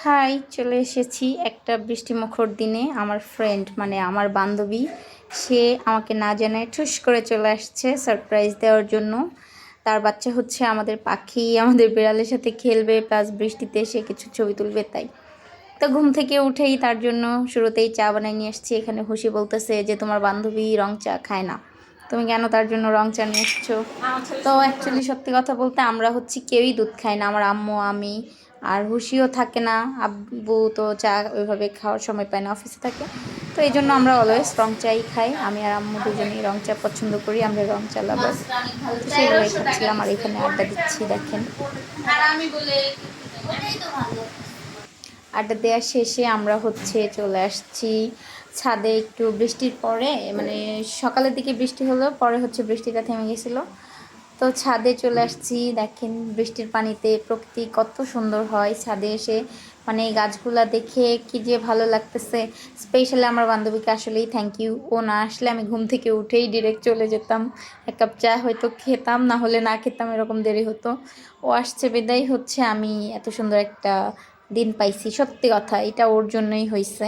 High, চলে এসেছি একটা বৃষ্টিমুখর দিনে। আমার ফ্রেন্ড মানে আমার বান্ধবী, সে আমাকে না জানায় ঠুস করে চলে আসছে সারপ্রাইজ দেওয়ার জন্য। তার বাচ্চা হচ্ছে আমাদের পাখি, আমাদের বিড়ালের সাথে খেলবে, প্লাস বৃষ্টিতে সে কিছু ছবি তুলবে। তাই তো ঘুম থেকে উঠেই তার জন্য শুরুতেই চা বানাই নিয়ে আসছি। এখানে খুশি বলতেছে যে তোমার বান্ধবী রং চা খায় না, তুমি কেন তার জন্য রং চা নিয়ে এসছো। তো অ্যাকচুয়ালি সত্যি কথা বলতে আমরা হচ্ছে কেউই দুধ খাই না, আমার আম্মু, আমি আর হুশিও থাকে না। আব্বু তো চা ওইভাবে খাওয়ার সময় পায় না, অফিসে থাকে। তো এই জন্য আমরা অলওয়েজ রং চাই খাই। আমি আর আম্মু দুজনেই রং চা পছন্দ করি, আমরা রং চা লাভার। তো সেইগুলোই খাচ্ছিলাম আর এখানে আড্ডা দিচ্ছি দেখেন। আড্ডা দেওয়া শেষে আমরা হচ্ছে চলে আসছি ছাদে। একটু বৃষ্টির পরে মানে সকালের দিকে বৃষ্টি হলো, পরে হচ্ছে বৃষ্টিটা থেমে গেছিলো। তো ছাদে চলে আসছি, দেখেন বৃষ্টির পানিতে প্রকৃতি কত সুন্দর হয়। ছাদে এসে মানে এই গাছগুলা দেখে কি যে ভালো লাগতেছে। স্পেশালি আমার বান্ধবীকে আসলেই থ্যাংক ইউ। ও না আসলে আমি ঘুম থেকে উঠেই ডিরেক্ট চলে যেতাম, এক কাপ চা হয়তো খেতাম, না হলে না খেতাম, এরকম দেরি হতো। ও আসছে বিদায় হচ্ছে আমি এত সুন্দর একটা দিন পাইছি। সত্যি কথা, এটা ওর জন্যই হয়েছে।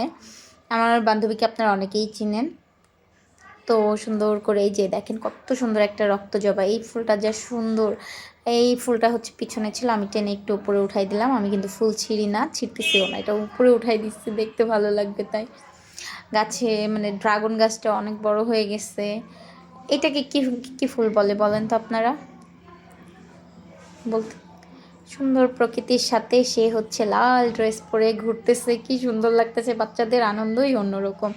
আমার বান্ধবীকে আপনারা অনেকেই চিনেন। তো সুন্দর করে এই যে দেখেন কত সুন্দর একটা রক্ত জবা, এই ফুলটা যা সুন্দর। এই ফুলটা হচ্ছে পিছনে ছিল, আমি টেনে একটু উপরে উঠাই দিলাম। আমি কিন্তু ফুল ছিঁড়ি না, ছিঁড়তেছিও না, এটা উপরে উঠাই দিচ্ছি, দেখতে ভালো লাগবে তাই। গাছে মানে ড্রাগন গাছটা অনেক বড় হয়ে গেছে। এটাকে কি কি ফুল বলে বলেন তো আপনারা, বলতে। সুন্দর প্রকৃতির সাথে সে হচ্ছে লাল ড্রেস পরে ঘুরতেছে, কি সুন্দর লাগতেছে, বাচ্চাদের আনন্দই অন্যরকম।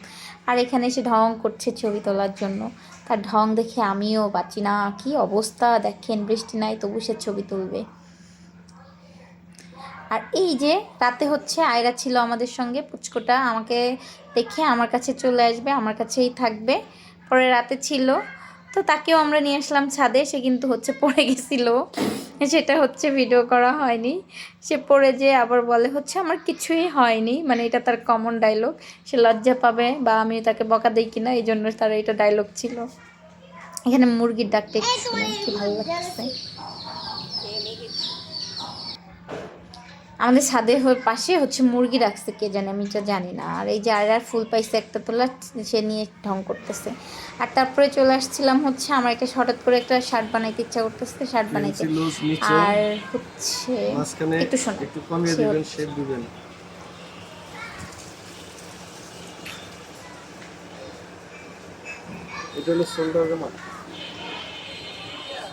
আর এখানে সে ঢং করছে ছবি তোলার জন্য। তার ঢং দেখে আমিও বাঁচি না, কি অবস্থা দেখেন, বৃষ্টি নাই তবু সে ছবি তুলবে। আর এই যে রাতে হচ্ছে আয়রা ছিল আমাদের সঙ্গে, পুচকোটা আমাকে দেখে আমার কাছে চলে আসবে, আমার কাছেই থাকবে। পরে রাতে ছিল, তো তাকেও আমরা নিয়ে আসলাম ছাদে। সে কিন্তু হচ্ছে পড়ে গেছিল, সেটা হচ্ছে ভিডিও করা হয়নি। সে পড়ে যে আবার বলে হচ্ছে আমার কিছুই হয়নি, মানে এটা তার কমন ডায়লগ। সে লজ্জা পাবে বা আমি তাকে বকা দিই কিনা, এই জন্য তার এটা ডায়লগ ছিল। এখানে মুরগির ডাকটা একটু শুনেন, কি ভালো লাগছে। আমাদের ছাদের পাশে হচ্ছে মুরগি রাখছে, কে জানে, আমি তো জানি না। আর এই যে আর ফুল পাইছে একটা তোলা, সে নিয়ে ঢং করতেছে। আর তারপরে চলে আসছিলাম হচ্ছে আমার একটা হঠাৎ করে একটা শার্ট বানাইতে ইচ্ছা করতেছে, শার্ট বানাইতে। আর হচ্ছে একটু শোনো, একটু কমিয়ে দিবেন, শেপ দিবেন। এটা হলো শোল্ডারের মাপ,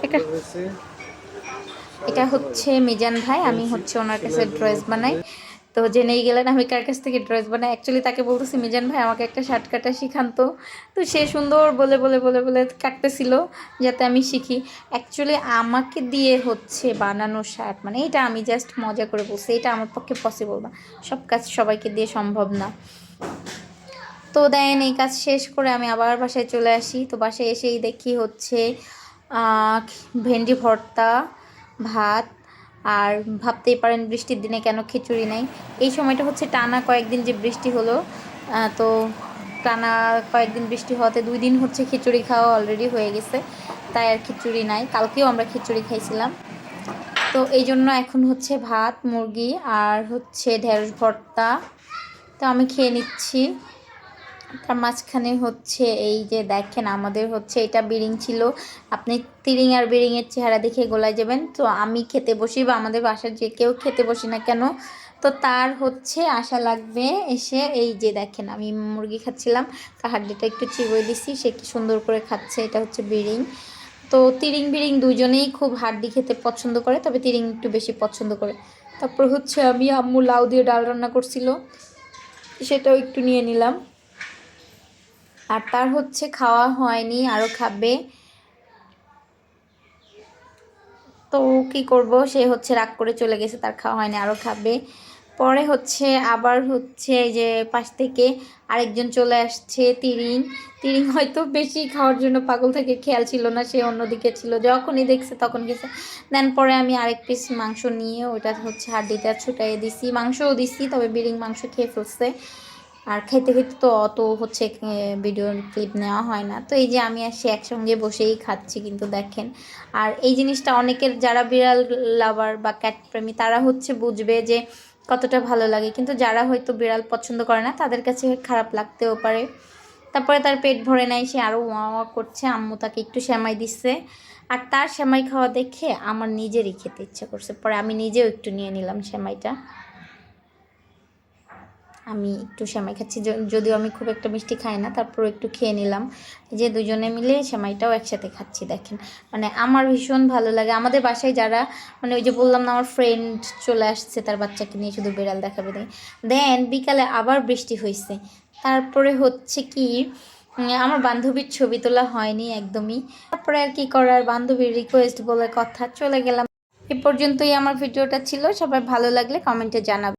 এটা এটা হচ্ছে মিজান ভাই, আমি হচ্ছে ওনার কাছে ড্রেস বানাই। তো জেনেই গেলেন আমি কার কাছ থেকে ড্রেস বানাই। অ্যাকচুয়ালি তাকে বলতেছি মিজান ভাই আমাকে একটা শার্ট কাটা শিখান তো। তো সে সুন্দর বলে বলে বলে বলে কাটতেছিল যাতে আমি শিখি। অ্যাকচুয়ালি আমাকে দিয়ে হচ্ছে বানানো শার্ট, মানে এটা আমি জাস্ট মজা করে বলছি, এটা আমার পক্ষে পসিবল না, সব কাজ সবাইকে দিয়ে সম্ভব না। তো দেন এই কাজ শেষ করে আমি আবার বাসায় চলে আসি। তো বাসায় এসেই দেখি হচ্ছে ভেন্ডি ভর্তা, ভাত। আর ভাবতেই পারেন বৃষ্টির দিনে কেন খিচুড়ি নেই। এই সময়টা হচ্ছে টানা কয়েকদিন যে বৃষ্টি হলো, তো টানা কয়েকদিন বৃষ্টি হওয়াতে 2 দিন হচ্ছে খিচুড়ি খাওয়া অলরেডি হয়ে গেছে, তাই আর খিচুড়ি নাই। কালকেও আমরা খিচুড়ি খাইছিলাম। তো এই জন্য এখন হচ্ছে ভাত, মুরগি আর হচ্ছে ঢেঁড়স ভর্তা। তো আমি খেয়ে নিচ্ছি। তার মাঝখানে হচ্ছে এই যে দেখেন আমাদের হচ্ছে এটা বিরিং ছিল। আপনি তিরিং আর বিরিংয়ের চেহারা দেখে গোলায় যাবেন। তো আমি খেতে বসি বা আমাদের বাসার যে কেউ খেতে বসি না কেন, তো তার হচ্ছে আশা লাগবে এসে। এই যে দেখেন আমি মুরগি খাচ্ছিলাম, তার হাড্ডিটা একটু চিবোই দিছি, সে কি সুন্দর করে খাচ্ছে। এটা হচ্ছে বিরিং। তো তিরিং বিরিং দুজনেই খুব হাড্ডি খেতে পছন্দ করে, তবে তিরিং একটু বেশি পছন্দ করে। তারপর হচ্ছে আমি আম্মু লাউ দিয়ে ডাল রান্না করছিল, সেটাও একটু নিয়ে নিলাম। আর তার হচ্ছে খাওয়া হয়নি, আরও খাবে। তো কি করব, সে হচ্ছে রাগ করে চলে গেছে, তার খাওয়া হয়নি, আরও খাবে। পরে হচ্ছে আবার হচ্ছে এই যে পাশ থেকে আরেকজন চলে আসছে, তিরিং। তিরিং হয়তো বেশি খাওয়ার জন্য পাগল থেকে খেয়াল ছিল না, সে অন্যদিকে ছিল, যখনই দেখছে তখন গেছে। দেন পরে আমি আরেক পিস মাংস নিয়ে ওইটা হচ্ছে হাড্ডিটা ছুটাইয়ে দিছি, মাংসও দিছি, তবে বিরিং মাংস খেয়ে ফেলছে। আর খাইতে খাইতে তো অত হচ্ছে ভিডিও ক্লিপ নেওয়া হয় না। তো এই যে আমি আর সে একসঙ্গে বসেই খাচ্ছি কিন্তু দেখেন। আর এই জিনিসটা অনেকের যারা বিড়াল লাভার বা ক্যাট প্রেমী তারা হচ্ছে বুঝবে যে কতটা ভালো লাগে। কিন্তু যারা হয়তো বিড়াল পছন্দ করে না তাদের কাছে খারাপ লাগতেও পারে। তারপরে তার পেট ভরে নাই, সে আরও ওয়া ওয়া করছে। আম্মু তাকে একটু সেমাই দিচ্ছে, আর তার সেমাই খাওয়া দেখে আমার নিজেরই খেতে ইচ্ছা করছে। পরে আমি নিজেও একটু নিয়ে নিলাম সেমাইটা। আমি একটু সেমাই খাচ্ছি, যদিও আমি খুব একটা মিষ্টি খাই না, তারপরও একটু খেয়ে নিলাম। যে দুজনে মিলে সেমাইটাও একসাথে খাচ্ছি দেখেন। মানে আমার ভীষণ ভালো লাগে। আমাদের বাসায় যারা, মানে ওই যে বললাম না আমার ফ্রেন্ড চলে আসছে তার বাচ্চাকে নিয়ে, শুধু বিড়াল দেখাবে দেন বিকালে আবার বৃষ্টি হয়েছে। তারপরে হচ্ছে কি, আমার বান্ধবীর ছবি তোলা হয়নি একদমই। তারপরে আর কি করার, বান্ধবীর রিকোয়েস্ট বলে কথা চলে গেলাম। এ পর্যন্তই আমার ভিডিওটা ছিল। সবাই ভালো লাগলে কমেন্টে জানাবে।